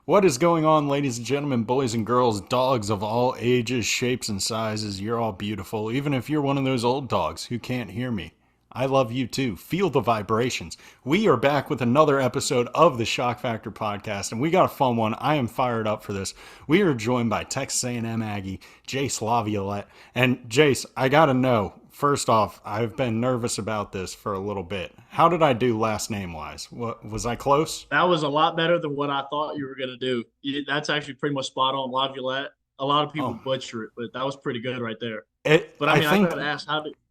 What is going on, ladies and gentlemen, boys and girls, dogs of all ages, shapes, and sizes? You're all beautiful, even if you're one of those old dogs who can't hear me. I love you too. Feel the vibrations. We are back with another episode of the Schoch Factor Podcast, and we got a fun one. I am fired up for this. We are joined by Texas A&M Aggie, Jace LaViolette. And Jace, I got to know, first off, I've been nervous about this for a little bit. How did I do last name-wise? What, was I close? That was a lot better than what I thought you were going to do. That's actually pretty much spot on, Laviolette. A lot of people Oh, butcher it, but that was pretty good right there. it, But I I mean, I think got to ask,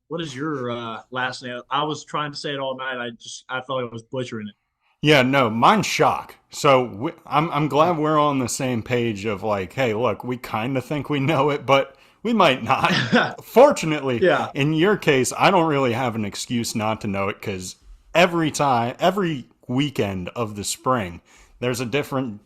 what is your last name? I was trying to say it all night. I felt I was butchering it. Yeah, no, mine's Shock. So I'm glad we're on the same page of like, hey, look, we kind of think we know it, but we might not. Fortunately, Yeah. in your case, I don't really have an excuse not to know it because every weekend of the spring, there's a different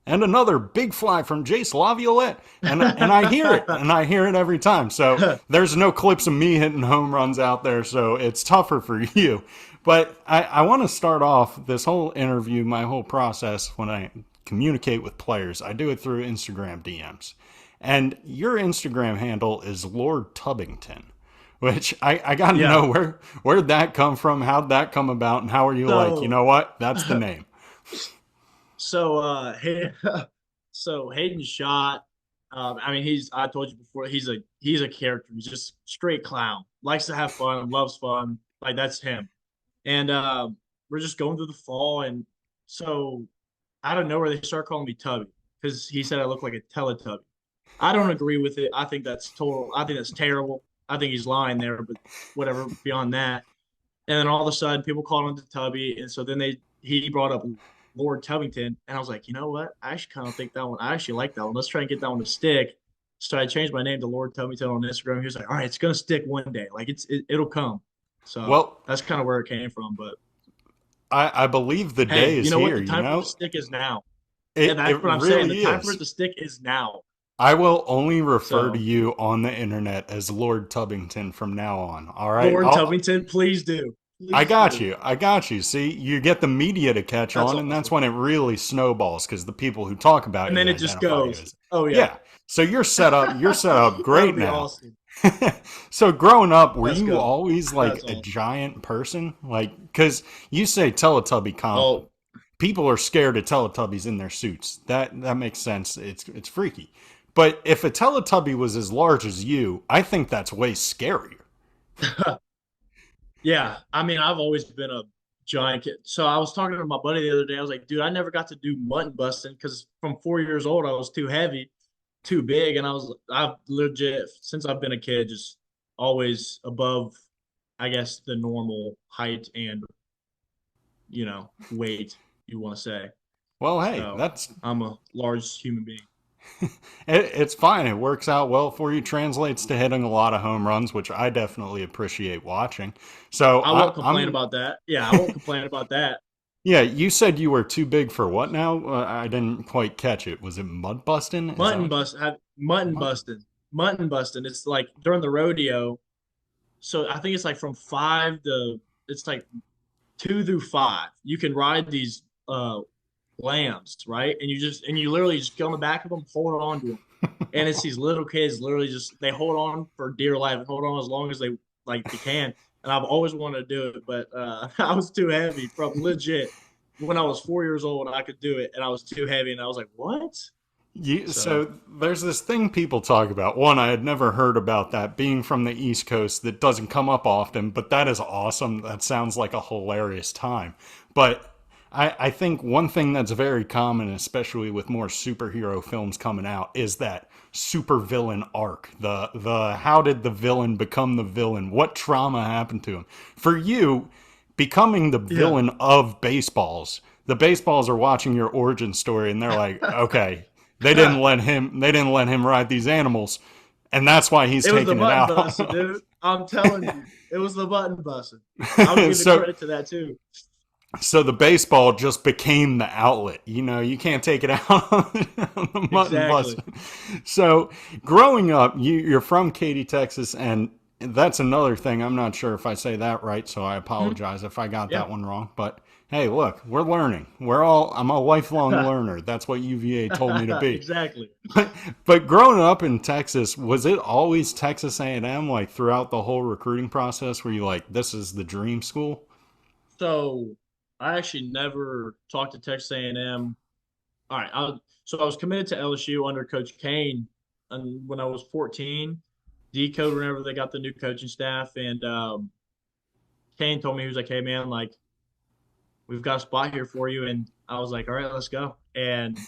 and another big fly from Jace LaViolette, and I hear it, and I hear it every time. So there's no clips of me hitting home runs out there, so it's tougher for you. But I want to start off this whole interview, my whole process when I communicate with players. I do it through Instagram DMs, and your Instagram handle is Lord Tubbington. Which I got to Yeah. know where'd that come from? How'd that come about? And how are you like, you So, know what? That's the name. so Hayden Shot. I mean, I told you before, he's a character. He's just straight clown. Likes to have fun, loves fun. Like that's him. And we're just going through the fall, and so out of nowhere they start calling me Tubby because he said I look like a Teletubby. I don't agree with it. I think that's total. I think that's terrible. I think he's lying there, but whatever. Beyond that, and then all of a sudden people called him the Tubby, and so then he brought up Lord Tubbington, and I was like, you know what? I actually kind of think that one. I actually like that one. Let's try and get that one to stick. So I changed my name to Lord Tubbington on Instagram. He was like, all right, it's gonna stick one day. Like it'll come. So Well, that's kind of where it came from. But I believe the hey, day you is know what? here, The you time for it to know? stick is now. Yeah, It that's what I'm saying. The really time for it is. to stick is now. I will only refer to So you on the internet as Lord Tubbington from now on. All right? Lord Tubbington, please do. I Please got do. you. I got you. See, you get the media to catch That's on, and that's awesome. when it really snowballs because the people who talk about And you then it just identify you goes. as, Oh yeah. yeah. So you're set up. You're set up That'll great be now. awesome. So growing up, were Let's you go. always like That's a awesome. giant person? Like, because you say Teletubby comp, Oh, people are scared of Teletubbies in their suits. That makes sense. It's freaky. But if a Teletubby was as large as you, I think that's way scarier. yeah. I mean, I've always been a giant kid. So I was talking to my buddy the other day. I was like, dude, I never got to do mutton busting because from 4 years old, I was too heavy, too big. And I've legit, since I've been a kid, just always above, I guess, the normal height and, weight, you want to say. Well, hey, So that's I'm a large human being. it's fine. It works out well for you. Translates to hitting a lot of home runs, which I definitely appreciate watching. So I won't complain I'm about that. Yeah, I won't complain about that. yeah. You said you were too big for what now? I didn't quite catch it. Was it mud busting? Is that Mutton what? bust, mutton Mud? busting, mutton busting. It's like during the rodeo. So I think it's like from five to it's like 2 through 5. You can ride these lambs, right? And you literally just get on the back of them, hold on to them, and it's these little kids literally just they hold on for dear life, and hold on as long as they can. And I've always wanted to do it, but I was too heavy from legit. When I was 4 years old, I could do it, and I was too heavy, and I was like, "What?" So So there's this thing people talk about. One, I had never heard about that being from the East Coast that doesn't come up often, but that is awesome. That sounds like a hilarious time. But I think one thing that's very common, especially with more superhero films coming out, is that supervillain arc. The how did the villain become the villain? What trauma happened to him? For you, becoming the yeah, villain of baseballs, the baseballs are watching your origin story and they're like, okay, they didn't let him ride these animals, and that's why he's it was the taking it button out busting, on dude. I'm telling you, it was the button busting. I would them. give the so credit to that too. so the baseball just became the outlet. You know, you can't take it out on the mutton Exactly. busting. So growing up, you're from Katy, Texas, and that's another thing. I'm not sure if I say that right, so I Mhm. apologize if I got Yeah. that one wrong. But Hey, look, we're learning. I'm a lifelong learner. That's what UVA told me to be. Exactly. But growing up in Texas, was it always Texas A&M like throughout the whole recruiting process where you like this is the dream school? So I actually never talked to Texas A&M. All right, so I was committed to LSU under Coach Kane, and when I was 14, decode whenever they got the new coaching staff, and Kane told me he was like, "Hey man, like we've got a spot here for you," and I was like, "All right, let's go." And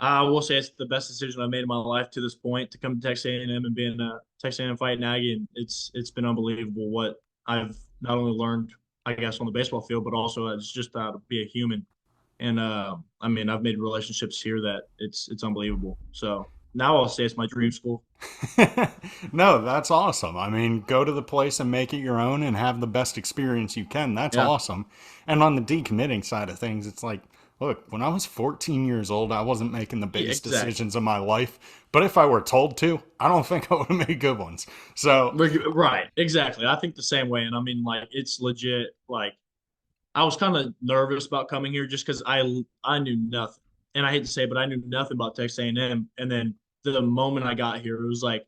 I will say it's the best decision I've made in my life to this point to come to Texas A&M and be in a Texas A&M fighting Aggie, and it's been unbelievable what I've not only learned, I guess, on the baseball field, but also as just how to be a human. And I mean, I've made relationships here that it's unbelievable. So now I'll say it's my dream school. No, that's awesome. I mean, go to the place and make it your own and have the best experience you can. That's Yeah, awesome. And on the decommitting side of things, it's like, look, when I was 14 years old, I wasn't making the yeah, biggest exactly. decisions of my life. But if I were told to, I don't think I would have made good ones. So, Right, exactly. I think the same way. And I mean, like, it's legit. Like, I was kind of nervous about coming here just because I knew nothing, and I hate to say, it, but I knew nothing about Texas A&M. And then the moment I got here, it was like,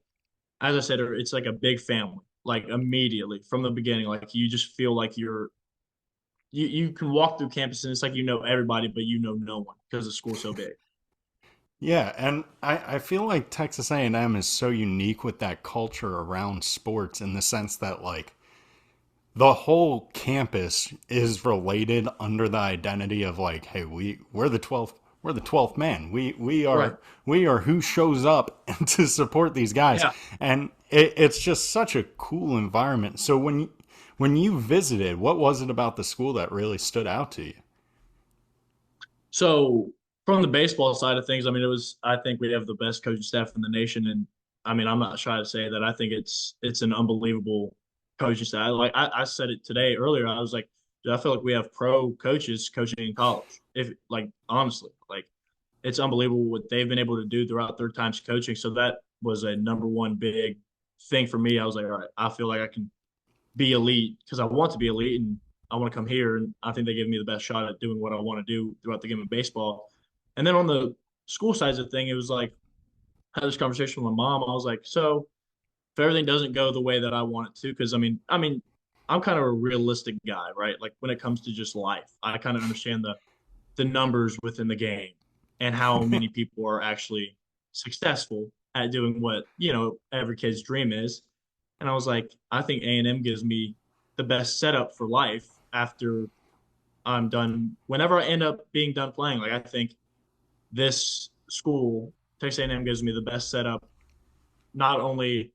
as I said, it's like a big family. Like immediately from the beginning, like you just feel like you can walk through campus and it's like you know everybody, but you know no one because the school's so big. yeah, and I feel like Texas A&M is so unique with that culture around sports in the sense that like the whole campus is related under the identity of like, hey, we're the 12th man. Right. We are who shows up to support these guys, Yeah. and it's just such a cool environment. So when you visited, what was it about the school that really stood out to you? So from the baseball side of things, I mean, I think we have the best coaching staff in the nation, and I mean, I'm not shy to say that I think it's an unbelievable coaching staff. Like I said it today earlier, I was like, dude, I feel like we have pro coaches coaching in college. If like honestly, like it's unbelievable what they've been able to do throughout their times coaching. So that was a number one big thing for me. I was like, all right, I feel like I can be elite because I want to be elite and I want to come here. And I think they give me the best shot at doing what I want to do throughout the game of baseball. And then on the school side of the thing, it was like I had this conversation with my mom. I was like, so if everything doesn't go the way that I want it to, because I mean, I'm kind of a realistic guy, right? Like when it comes to just life, I kind of understand the numbers within the game and how many people are actually successful at doing what every kid's dream is. And I was like, I think A&M gives me the best setup for life after I'm done. Whenever I end up being done playing, like I think this school, Texas A&M, gives me the best setup, not only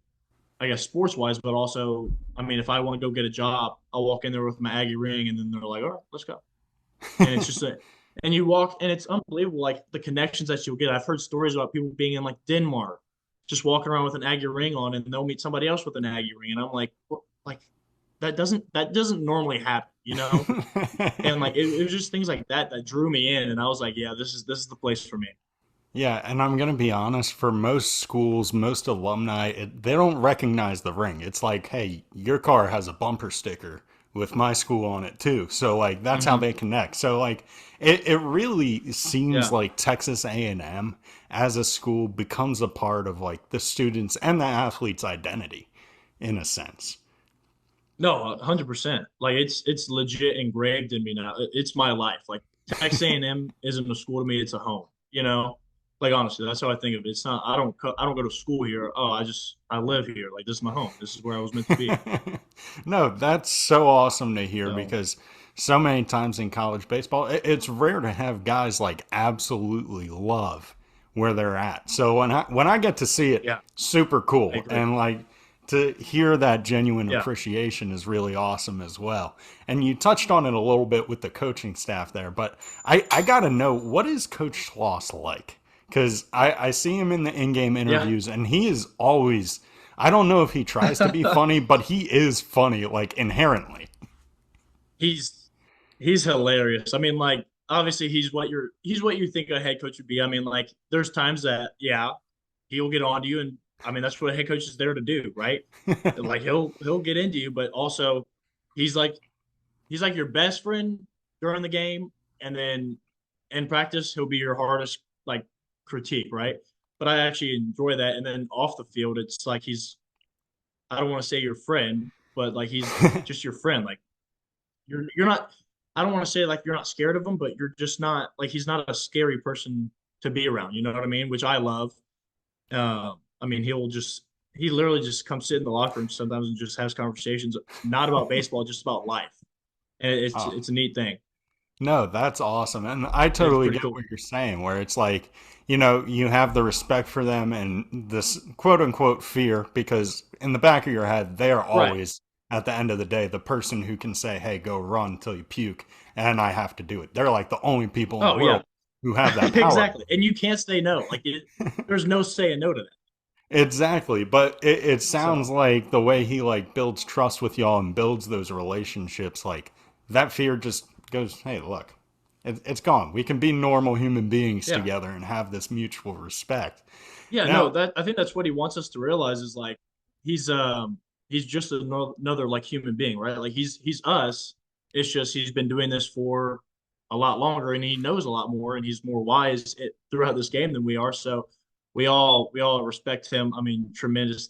I guess sports wise, but also, I mean, if I want to go get a job, I'll walk in there with my Aggie ring, and then they're like, "All right, let's go." And it's just and you walk, and it's unbelievable, like the connections that you'll get. I've heard stories about people being in like Denmark, just walking around with an Aggie ring on, and they'll meet somebody else with an Aggie ring, and I'm like, what? Like that doesn't normally happen, you know? And like it was just things like that that drew me in, and I was like, yeah, this is the place for me. Yeah, and I'm going to be honest, for most schools, most alumni, they don't recognize the ring. It's like, hey, your car has a bumper sticker with my school on it too. So like that's how Hmm. they connect. So like it really seems Yeah, like Texas A&M as a school becomes a part of like the students and the athletes' identity in a sense. no, 100%. Like it's legit engraved in me now. It's my life. Like Texas A&M isn't a school to me; it's a home. You know, like honestly, that's how I think of it. It's not. I don't go to school here. Oh, I live here. Like this is my home. This is where I was meant to be. No, that's so awesome to hear So because so many times in college baseball, it's rare to have guys like absolutely love where they're at. So when I get to see it, yeah, super I cool, agree. and like to hear that genuine Yeah. appreciation is really awesome as well. And you touched on it a little bit with the coaching staff there, but I got to know, what is Coach Schloss like? Because I see him in the in-game Yeah. interviews, and he is always, I don't know if he tries to be funny, but he is funny, like inherently. he's he's hilarious. I mean, like obviously he's what you think a head coach would be. I mean, like there's times that yeah, he'll get on to you, and I mean that's what a head coach is there to do, right? Like he'll get into you, but also he's like he's like your best friend, during the game, and then in practice he'll be your hardest like critique, right? But I actually enjoy that. And then off the field, it's like he's I don't want to say your friend, but like he's just your friend. Like you're not. I don't want to say like you're not scared of him, but you're just not like he's not a scary person to be around. You know what I mean? Which I love. I mean, he literally just comes sit in the locker room sometimes and just has conversations, not about baseball, just about life, and Oh, it's a neat thing. no, that's awesome. And I It's totally pretty get cool. what you're saying, where it's like, you have the respect for them and this quote unquote fear, because in the back of your head, they are Right. always, at the end of the day, the person who can say, hey, go run till you puke, and I have to do it. They're like the only people in the Oh yeah, world who have that power. exactly. And you can't say no. There's no saying no to that. Exactly, but it So sounds like the way he like builds trust with y'all and builds those relationships, like that fear just goes, hey, look, it's gone. We can be normal human beings yeah, together and have this mutual respect. yeah. No, Now, that I think that's what he wants us to realize is like he's he's just another like human being, right? Like he's us. It's just he's been doing this for a lot longer and he knows a lot more and he's more wise throughout this game than we are. So we all respect him. I mean, tremendous.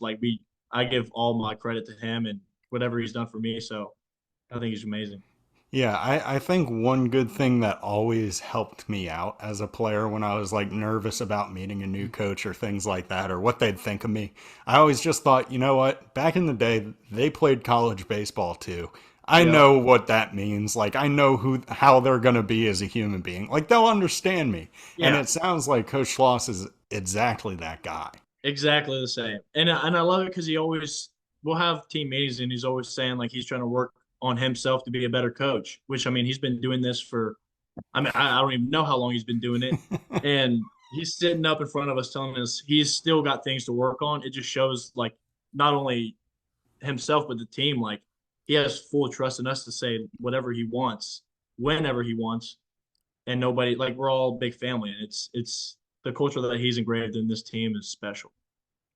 I give all my credit to him and whatever he's done for me. So I think he's amazing. yeah, I think one good thing that always helped me out as a player when I was like nervous about meeting a new coach or things like that or what they'd think of me, I always just thought, you know what? Back in the day, they played college baseball too. I Yep. know what that means. Like I know how they're going to be as a human being. Like they'll understand me. And Yeah. it sounds like Coach Schloss is exactly that guy. Exactly the same. And I love it because he always we'll have team meetings and he's always saying like he's trying to work on himself to be a better coach. Which I mean he's been doing this for I don't even know how long he's been doing it, and he's sitting up in front of us telling us he's still got things to work on. It just shows like not only himself but the team like he has full trust in us to say whatever he wants whenever he wants, and nobody like we're all a big family and it's the culture that he's engraved in this team is special.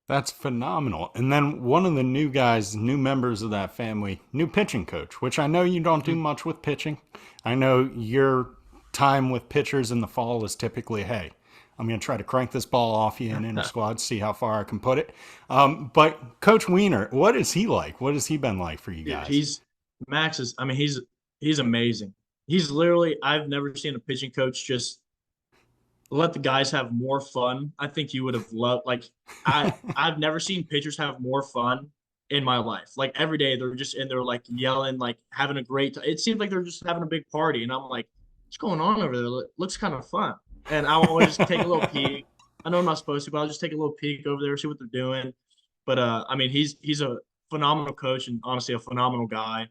That's phenomenal. And then one of the new guys, new members of that family, new pitching coach, which I know you don't do much with pitching. I know your time with pitchers in the fall is typically, hey, I'm going to try to crank this ball off you in inner squad, see how far I can put it. But Coach Wiener, what is he like? What has he been like for you Dude, guys? he's Max is. I mean, he's amazing. He's literally. I've never seen a pitching coach just let the guys have more fun. I think you would have loved. I've never seen pitchers have more fun in my life. Like every day they're just in there like yelling, like having a great time. It seems like they're just having a big party, and I'm like, what's going on over there? Looks kind of fun. And I'll always just take a little peek. I know I'm not supposed to, but I'll just take a little peek over there, see what they're doing. But I mean, he's a phenomenal coach and honestly a phenomenal guy.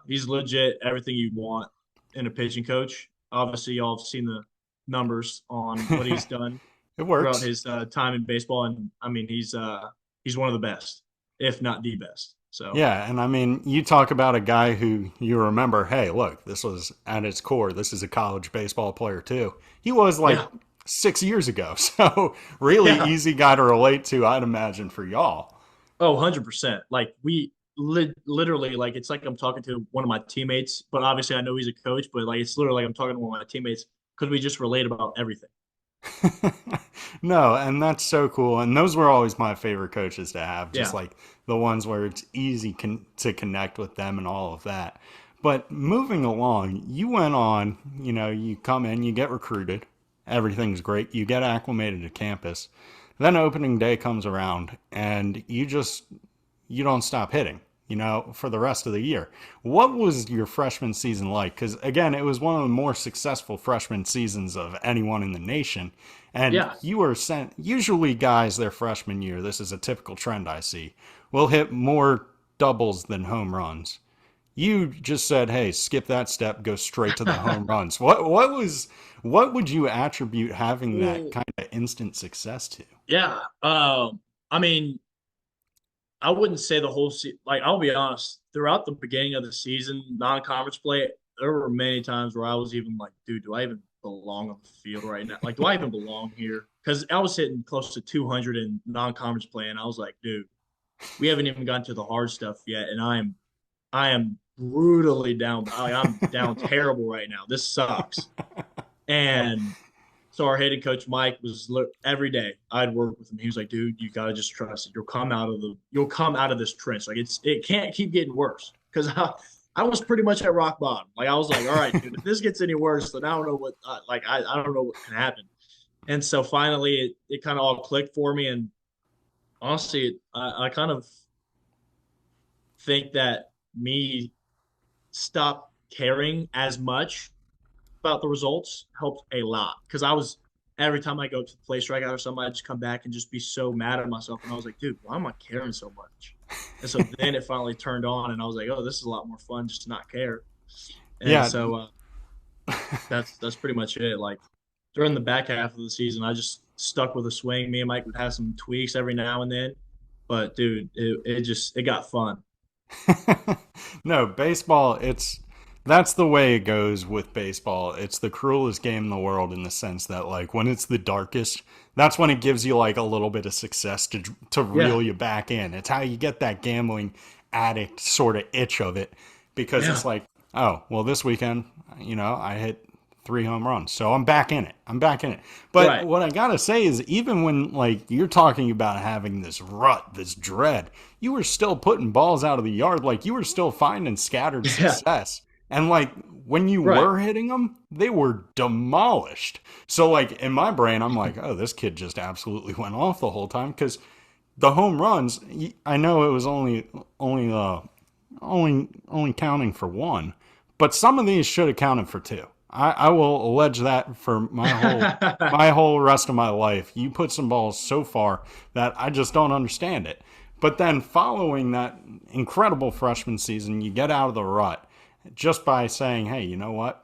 He's legit everything you want in a pitching coach. Obviously, y'all have seen the numbers on what he's done It throughout works. his time in baseball, and I mean he's one of the best, if not the best. So Yeah, and I mean, you talk about a guy who you remember, hey, look, this was at its core, this is a college baseball player too. He was like yeah, 6 years ago. So, really yeah, easy guy to relate to, I'd imagine, for y'all. oh 100%. Like we literally like it's like I'm talking to one of my teammates, but obviously I know he's a coach, but like it's literally like I'm talking to one of my teammates because we just relate about everything. No, and that's so cool. And those were always my favorite coaches to have, just Yeah. like the ones where it's easy to connect with them and all of that. But moving along, you went on, you come in, you get recruited, everything's great, you get acclimated to campus. Then opening day comes around and you don't stop hitting, for the rest of the year. What was your freshman season like? Because again, it was one of the more successful freshman seasons of anyone in the nation. And Yeah. you were sent, usually guys, their freshman year, this is a typical trend I see, will hit more doubles than home runs. You just said, "Hey, skip that step, go straight to the home runs." What would you attribute having that Well, kind of instant success to? yeah. I mean, I wouldn't say the whole like I'll be honest, throughout the beginning of the season, non-conference play, there were many times where I was even like, dude, do I even belong on the field right now? Like, do I even belong here? Because I was hitting close to 200 in non-conference play, and I was like, dude, we haven't even gotten to the hard stuff yet, and I am brutally down. Like, I'm down terrible right now. This sucks. And so our head coach Mike was every day I'd work with him. He was like, "Dude, you gotta just trust it. You'll come out of this trench. Like it can't keep getting worse." Because I was pretty much at rock bottom. Like I was like, "All right, dude, if this gets any worse, then I don't know what I don't know what can happen." And so finally, it kind of all clicked for me. And honestly, I kind of think that me stop caring as much about the results helped a lot because I was every time I go to the play strikeout or something, I just come back and just be so mad at myself. And I was like, dude, why am I caring so much? And so then it finally turned on, and I was like, oh, this is a lot more fun just to not care. And Yeah. so that's pretty much it. Like during the back half of the season, I just stuck with a swing. Me and Mike would have some tweaks every now and then, but dude, it got fun. No, baseball, that's the way it goes with baseball. It's the cruelest game in the world in the sense that like when it's the darkest, that's when it gives you like a little bit of success to Yeah, reel you back in. It's how you get that gambling addict sort of itch of it because yeah, it's like, oh, well this weekend, I hit 3 home runs. So I'm back in it. I'm back in it. But right. what I gotta say is, even when like you're talking about having this rut, this dread, you were still putting balls out of the yard. Like you were still finding scattered Yeah, success. And like when you right. were hitting them, they were demolished. So like in my brain, I'm like, oh, this kid just absolutely went off the whole time because the home runs. I know it was only counting for one, but some of these should have counted for two. I will allege that for my whole rest of my life. You put some balls so far that I just don't understand it. But then following that incredible freshman season, you get out of the rut just by saying, hey, you know what?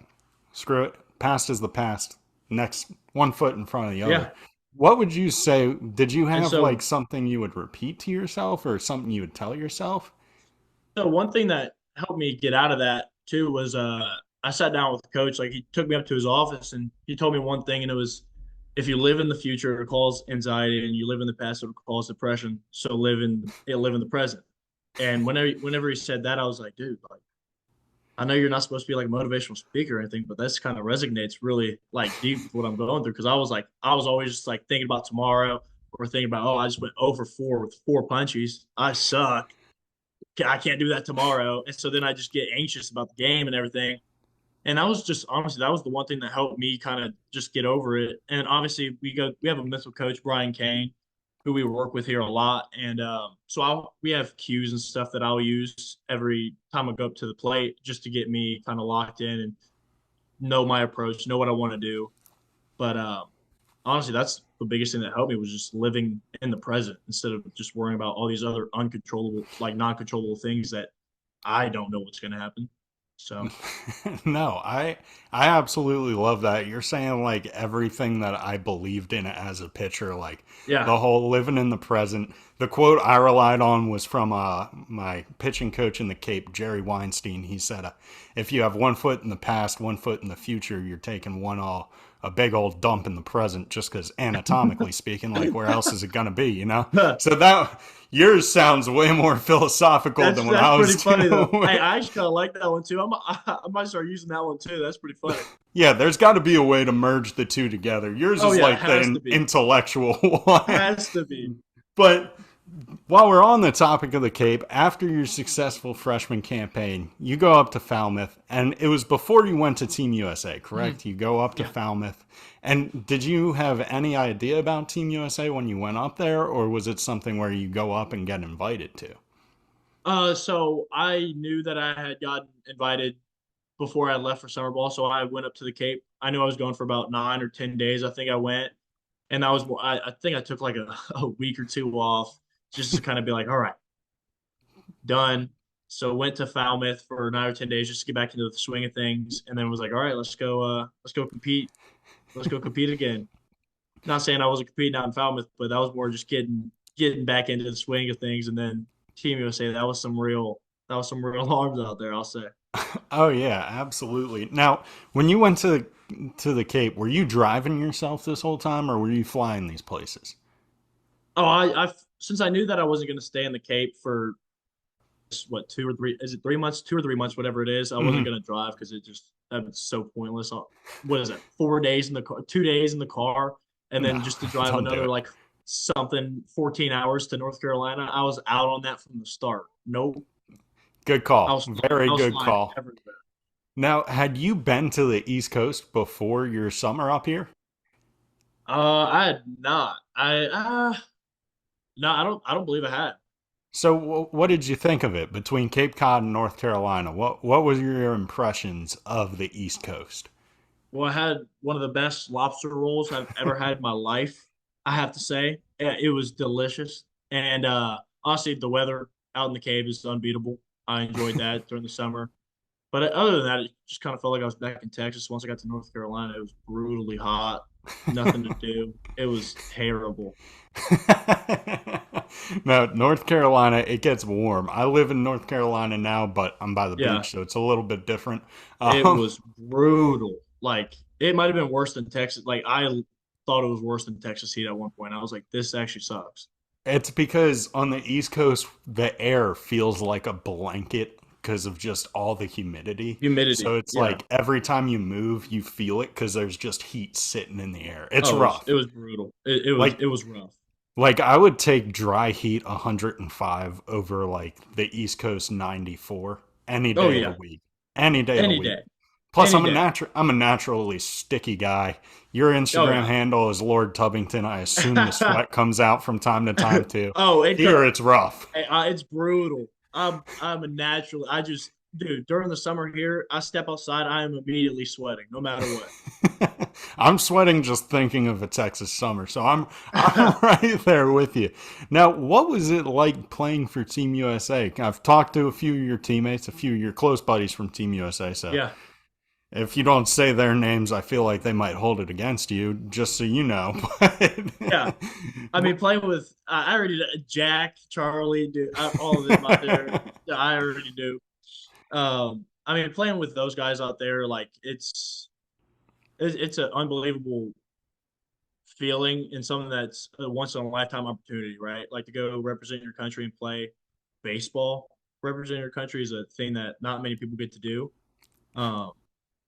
Screw it. Past is the past. Next, one foot in front of the other. Yeah. What would you say? Did you And have so like something you would repeat to yourself or something you would tell yourself? So one thing that helped me get out of that too was I sat down with the coach. Like he took me up to his office and he told me one thing, and it was if you live in the future, it causes anxiety, and you live in the past, it will cause depression. So live in the present. And whenever he said that, I was like, dude, like I know you're not supposed to be like a motivational speaker or anything, but this kind of resonates really like deep with what I'm going through because I was always just like thinking about tomorrow or thinking about I just went over 4 with 4 punchies. I suck. I can't do that tomorrow. And so then I just get anxious about the game and everything. And that was just honestly, that was the one thing that helped me kind of just get over it. And obviously, we have a mental coach, Brian Kane, who we work with here a lot. And we have cues and stuff that I'll use every time I go up to the plate just to get me kind of locked in and know my approach, know what I want to do. But honestly, that's the biggest thing that helped me was just living in the present instead of just worrying about all these other uncontrollable, like non-controllable things that I don't know what's going to happen. So No, I absolutely love that. You're saying like everything that I believed in as a pitcher, like yeah, the whole living in the present. The quote I relied on was from my pitching coach in the Cape, Jerry Weinstein. He said, "If you have 1 foot in the past, 1 foot in the future, you're taking a big old dump in the present, just because anatomically speaking, like where else is it gonna be, you know?" So that yours sounds way more philosophical than what that's I pretty was funny though. doing. I actually kind of like that one too. I might start using that one too. That's pretty funny. Yeah, there's got to be a way to merge the two together. Yours Oh is yeah, it like the has to be. intellectual one. Has to be. But while we're on the topic of the Cape, after your successful freshman campaign, you go up to Falmouth, and it was before you went to Team USA, Mhm. correct? You go up to Yeah. Falmouth. And did you have any idea about Team USA when you went up there, or was it something where you go up and get invited to? So I knew that I had gotten invited before I left for summer ball, so I went up to the Cape. I knew I was going for about 9 or 10 days. I think I went, and I think I took like a week or two off just to kind of be like, all right, done. So went to Falmouth for 9 or 10 days just to get back into the swing of things, and then was like, all right, let's go compete. Let's go compete again. Not saying I wasn't competing out in Falmouth, but that was more just getting back into the swing of things. And then Team USA, that was some real arms out there. I'll say. Oh yeah, absolutely. Now, when you went to the Cape, were you driving yourself this whole time, or were you flying these places? Oh, I since I knew that I wasn't going to stay in the Cape for missed what 2 or 3? Is it 3 months? 2 or 3 months, whatever it is. I wasn't Hmm. gonna drive because that's so pointless. What is it? 4 days in the car, 2 days in the car, and No, then just to drive don't do another it. like something 14 hours to North Carolina. I was out on that from the start. Nope. Good I call. was flying. Very I was good flying call. everywhere. Now, had you been to the East Coast before your summer up here? I had not. No, I don't believe I had. So, what did you think of it between Cape Cod and North Carolina? What was your impressions of the East Coast? Well, I had one of the best lobster rolls I've ever had in my life. I have to say, it was delicious, and honestly, the weather out in the cave is unbeatable. I enjoyed that during the summer. But other than that, it just kind of felt like I was back in Texas. Once I got to North Carolina, it was brutally hot, nothing to do. It was terrible. No, North Carolina, it gets warm. I live in North Carolina now, but I'm by the Yeah, beach, so it's a little bit different. it Um, was brutal. Like it might have been worse than Texas. Like I thought it was worse than Texas heat at one point. I was like, this actually sucks. it's because on the East Coast, the air feels like a blanket because of just all the humidity. Humidity. So it's Yeah. like every time you move, you feel it because there's just heat sitting in the air. It's Oh, it rough. was brutal. It was Like it was rough. Like I would take dry heat 105 over like the East Coast 94 any Oh day of the yeah. week. Any day of the Any week. day. Plus Any day. I'm a naturally sticky guy. Your Oh Instagram yeah. handle is Lord Tubbington. I assume the sweat comes out from time to time too. Oh, it Here does. it's rough. It's brutal. I'm a natural. I just dude, during the summer here, I step outside, I am immediately sweating, no matter what. I'm sweating just thinking of a Texas summer, so I'm right there with you. Now, what was it like playing for Team USA? I've talked to a few of your teammates, a few of your close buddies from Team USA, so Yeah. if you don't say their names, I feel like they might hold it against you, just so you know. Yeah. I mean, playing with I already Jack, Charlie, dude, all of them out there. I already do. I mean, playing with those guys out there, like it's an unbelievable feeling and something that's a once in a lifetime opportunity, right? Like to go represent your country and play baseball. Represent your country is a thing that not many people get to do. Um,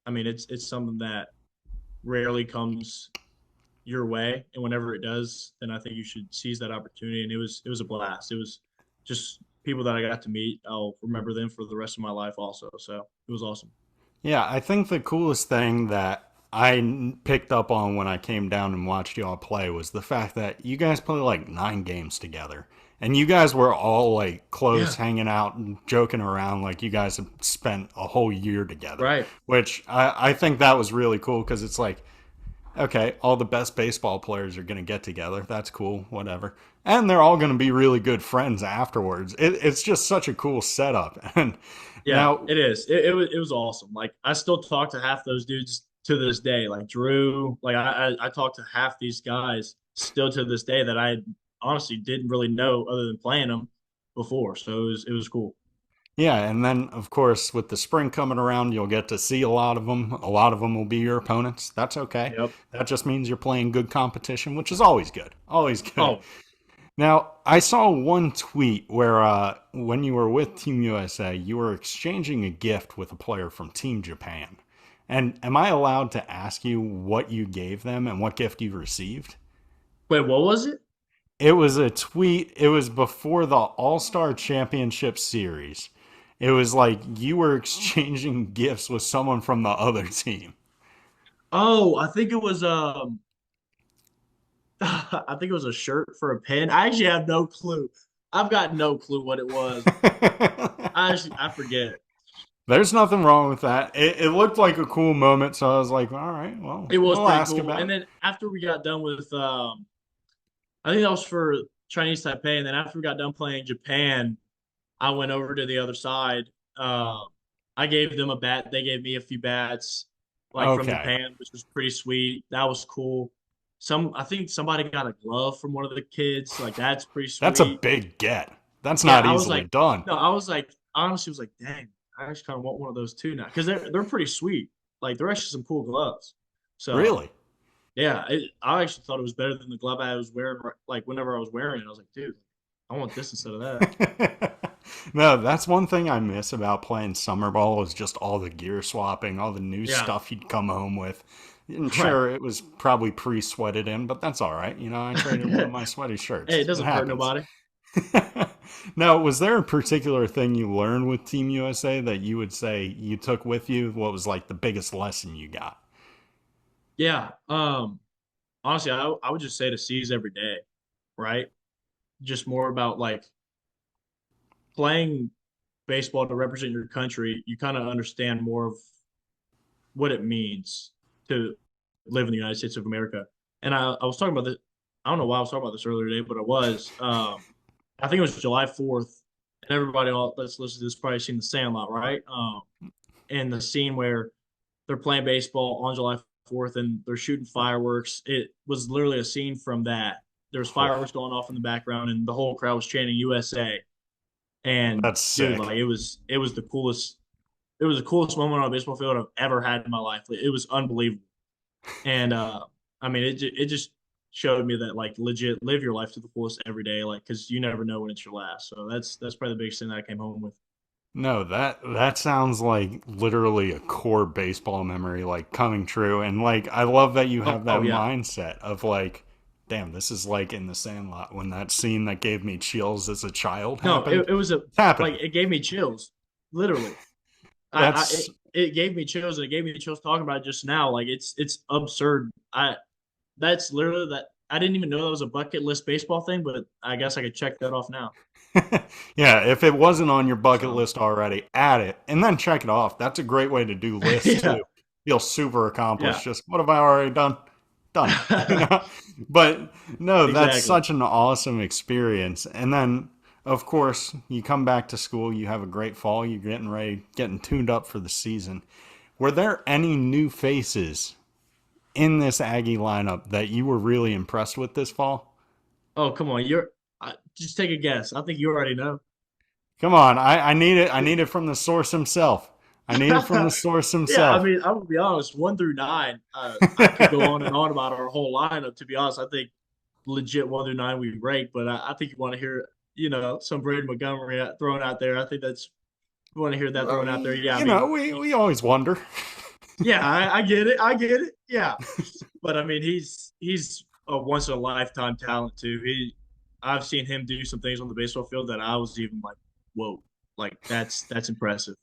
I mean, it's something that rarely comes your way, and whenever it does, then I think you should seize that opportunity. And it was a blast. It was just people that I got to meet. I'll remember them for the rest of my life, also. So it was awesome. Yeah, I think the coolest thing that picked up on when I came down and watched y'all play was the fact that you guys play like 9 games together. And you guys were all like close, Yeah. hanging out and joking around like you guys have spent a whole year together, Right. which I think that was really cool because it's like, okay, all the best baseball players are going to get together. That's cool, whatever. And they're all going to be really good friends afterwards. It's just such a cool setup. And Yeah, now, it is. It was awesome. Like I still talk to half those dudes to this day. Like Drew, like I talk to half these guys still to this day that I honestly didn't really know other than playing them before. So it was cool. yeah, and then of course with the spring coming around, you'll get to see a lot of them. A lot of them will be your opponents. That's okay. Yep. That just means you're playing good competition, which is always good. Always good. Oh, Now, I saw one tweet where when you were with Team USA, you were exchanging a gift with a player from Team Japan. And am I allowed to ask you what you gave them and what gift you received? wait, what was it? It was a tweet. It was before the All Star Championship Series. It was like you were exchanging gifts with someone from the other team. Oh, I think it was I think it was a shirt for a pen. I actually have no clue. I've got no clue what it was. I forget. There's nothing wrong with that. It looked like a cool moment, so I was like, all right, well, It was we'll pretty ask cool. about And it. then after we got done with I think that was for Chinese Taipei. And then after we got done playing Japan, I went over to the other side. Uh, I gave them a bat. They gave me a few bats, like from Okay. Japan, which was pretty sweet. That was cool. I think somebody got a glove from one of the kids. Like that's pretty That's a sweet. big get. That's Yeah, not I was easily like, done. no, I was like, honestly, was like, dang, I actually kind of want one of those too now because they're pretty sweet. Like they're actually some cool gloves. So Really? yeah, I actually thought it was better than the glove I was wearing. Like whenever I was wearing it, I was like, dude, I want this instead of that. No, that's one thing I miss about playing summer ball is just all the gear swapping, all the new Yeah, stuff you'd come home with. And right. sure, it was probably pre-sweated in, but that's all right. I traded one of my sweaty Hey, it shirts. It doesn't hurt happens. nobody. Now, was there a particular thing you learned with Team USA that you would say you took with you? What was like the biggest lesson you got? Yeah. Honestly, I would just say to seize every day, right? Just more about like playing baseball to represent your country. You kind of understand more of what it means to live in the United States of America. And I was talking about this. I don't know why I was talking about this earlier today, but I was. I think it was July 4th, and everybody all that's listening to this probably seen the Sandlot, right? And the scene where they're playing baseball on July 4th and they're shooting fireworks. It was literally a scene from that. There's Oh, fireworks going off in the background, and the whole crowd was chanting USA. And that's dude, sick. like it was the coolest. It was the coolest moment on a baseball field I've ever had in my life. It was unbelievable. And I mean, it just showed me that like legit live your life to the fullest every day, like because you never know when it's your last. So that's probably the biggest thing that I came home with. No, that sounds like literally a core baseball memory, like coming true. And like, I love that you have that Oh yeah. mindset of like, damn, this is like in the Sandlot when that scene that gave me chills as a child No, happened. it was a It's happening. like it gave me chills, literally. I That's it gave me chills and it gave me chills talking about it just now. Like it's absurd. That's literally that I didn't even know that was a bucket list baseball thing, but I guess I could check that off now. yeah. If it wasn't on your bucket So list already, add it and then check it off. That's a great way to do lists yeah, too. Feel super yeah. accomplished. Just what have I already done? Done. But no, that's Exactly. such an awesome experience. And then, of course, you come back to school. You have a great fall. You're getting ready, getting tuned up for the season. Were there any new faces in this Aggie lineup that you were really impressed with this fall? Oh, come on. Just take a guess. I think you already know. Come on, I need it. I need it from the source himself. I need it from the source Yeah, I himself. mean, I'm gonna be honest. 1 through 9, I could go on and on about our whole lineup. To be honest, I think legit 1 through 9 we rank, but I think you want to hear, some Braden Montgomery thrown out there. I think that's you want to hear that Well, thrown out there. Yeah, I you mean, know, we always wonder. yeah, I get it. I get it. Yeah, but I mean, he's a once in a lifetime talent too. I've seen him do some things on the baseball field that I was even like, whoa, like that's impressive.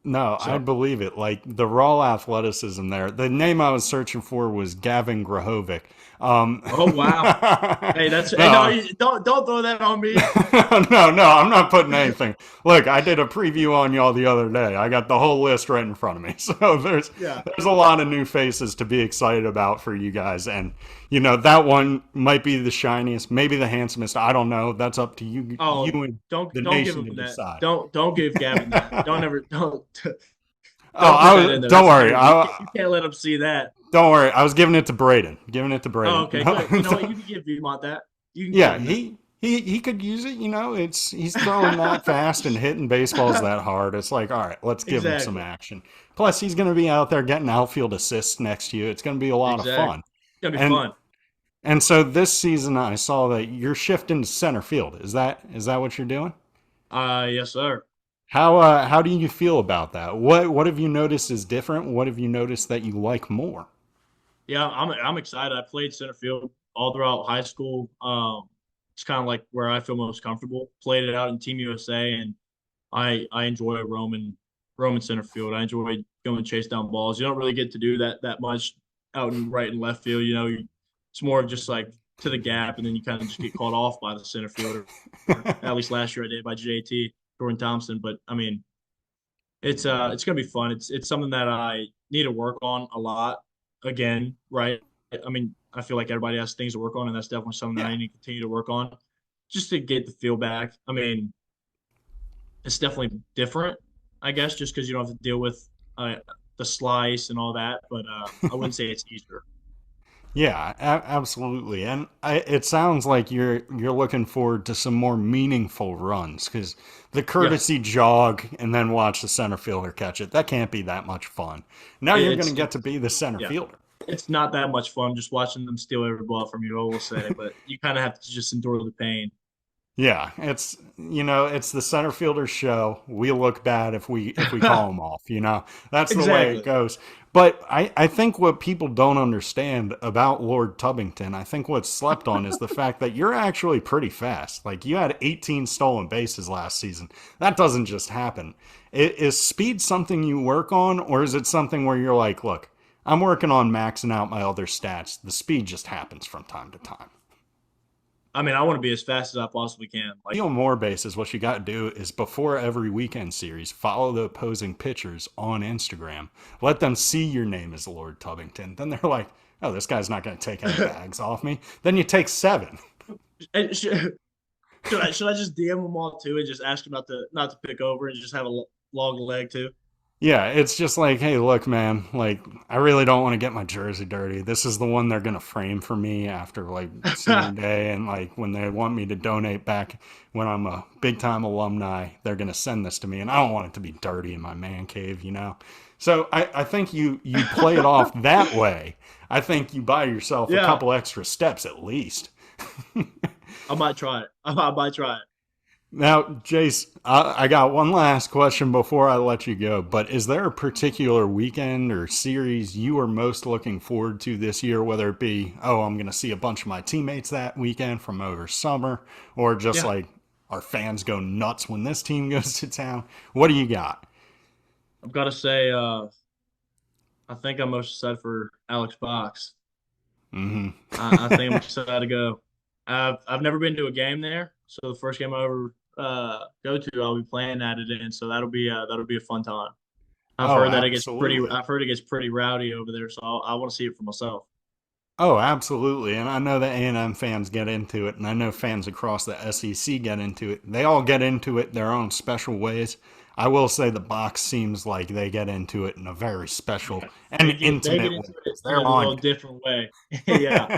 No, I So, believe it. Like the raw athleticism there. The name I was searching for was Gavin Grahovic. oh wow. Hey, that's hey no, no, don't throw that on me. no, I'm not putting anything. Look, I did a preview on y'all the other day. I got the whole list right in front of me. So Yeah. there's a lot of new faces to be excited about for you guys. And that one might be the shiniest, maybe the handsomest. I don't know. That's up to Oh, you and the don't give nation him to that. decide. Don't give Gavin that. Don't ever Oh, don't put that in there. don't That's worry. crazy. You can't let him see that. Don't worry. I was giving it to Braden. Giving it to Oh, Braden. okay, good. You know what? You can give Viewmont that. You can give Yeah, him that. he could use it. He's throwing that fast and hitting baseballs that hard. It's like, all right, let's give him some Exactly. action. Plus, he's going to be out there getting outfield assists next to you. It's going to be a lot of Exactly. fun. It's gonna be And fun. and so this season, I saw that you're shifting to center field. Is that what you're doing? Yes, sir. How do you feel about that? What have you noticed is different? What have you noticed that you like more? Yeah, I'm excited. I played center field all throughout high school. It's kind of like where I feel most comfortable. Played it out in Team USA, and I enjoy Roman center field. I enjoy going chase down balls. You don't really get to do that much out in right and left field. It's more of just like to the gap, and then you kind of just get caught off by the center fielder. At least last year I did by JT Jordan Thompson. But I mean, it's gonna be fun. It's something that I need to work on a lot again, right? I mean, I feel like everybody has things to work on, and that's definitely something that Yeah. I need to continue to work on just to get the feel back. I mean, it's definitely different, I guess, just because you don't have to deal with the slice and all that. But I wouldn't say it's easier. Yeah, absolutely. And it sounds like you're looking forward to some more meaningful runs because the Yes, courtesy jog and then watch the center fielder catch it, that can't be that much fun. Now you're going to get to it's be the center yeah, fielder. it's not that much fun just watching them steal every ball from you. I will say, but you kind of have to just endure the pain. Yeah, it's the center fielder's show. We look bad if we call him off, That's the way it Exactly. goes. But I think what people don't understand about Lord Tubbington, I think what's slept on is the fact that you're actually pretty fast. Like you had 18 stolen bases last season. That doesn't just happen. Is speed something you work on, or is it something where you're like, look, I'm working on maxing out my other stats. The speed just happens from time to time. I mean, I want to be as fast as I possibly can. Like, Steal more bases, what you got to do is before every weekend series, follow the opposing pitchers on Instagram. Let them see your name as Lord Tubbington. Then they're like, oh, this guy's not going to take any bags off me. Then you take 7. should I just DM them all too and just ask them not to pick over and just have a long leg too? Yeah, it's just like, hey, look, man, like, I really don't want to get my jersey dirty. This is the one they're going to frame for me after, like, senior day. And, like, when they want me to donate back when I'm a big time alumni, they're going to send this to me. And I don't want it to be dirty in my man cave. So I think you play it off that way. I think you buy yourself a Yeah, couple extra steps at least. I might try it. I might try it. Now, Jace, I got one last question before I let you go. But is there a particular weekend or series you are most looking forward to this year? Whether it be, oh, I'm going to see a bunch of my teammates that weekend from over summer, or just Yeah, like our fans go nuts when this team goes to town. What do you got? I've got to say, I think I'm most excited for Alex Box. Hmm. I think I'm excited to go. I've never been to a game there, so the first game I ever go to, I'll be playing at it in. So that'll be a fun time. I've Oh, heard that it gets pretty. absolutely. I've heard it gets pretty rowdy over there, so I want to see it for myself. Oh, absolutely. And I know that A&M fans get into it, and I know fans across the SEC get into it. They all get into it their own special ways. I will say the box seems like they get into it in a very special Yeah, and they get intimate way into it because in they're a on little different way. Yeah.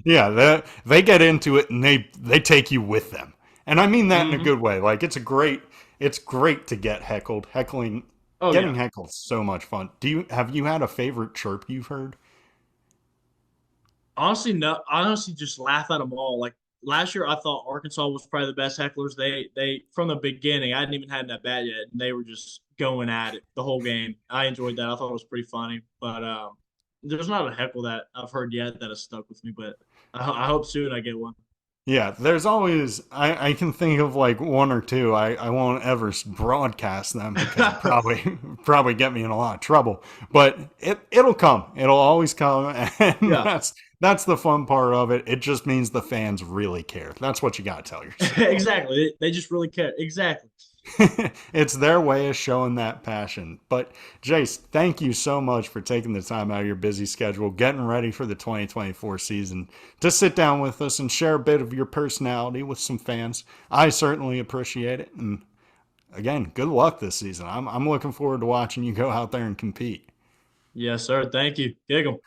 you. Yeah, they get into it and they take you with them. And I mean that in a Hmm. good way. Like it's great to get heckled. Oh Getting yeah. heckled is so much fun. Have you had a favorite chirp you've heard? Honestly, no. I honestly just laugh at them all. Like last year, I thought Arkansas was probably the best hecklers. They from the beginning, I hadn't even had that bad yet, and they were just going at it the whole game. I enjoyed that. I thought it was pretty funny. But there's not a heckle that I've heard yet that has stuck with me. But I hope soon I get one. Yeah, there's always I can think of like one or two. I won't ever broadcast them because it probably probably get me in a lot of trouble. But it'll come. It'll always come, and Yeah. that's the fun part of it. It just means the fans really care. That's what you got to tell yourself. Exactly. They just really care. Exactly. It's their way of showing that passion. But Jace, thank you so much for taking the time out of your busy schedule, getting ready for the 2024 season to sit down with us and share a bit of your personality with some fans. I certainly appreciate it. And again, good luck this season. I'm looking forward to watching you go out there and compete. Yes, sir. Thank you. Kick 'em.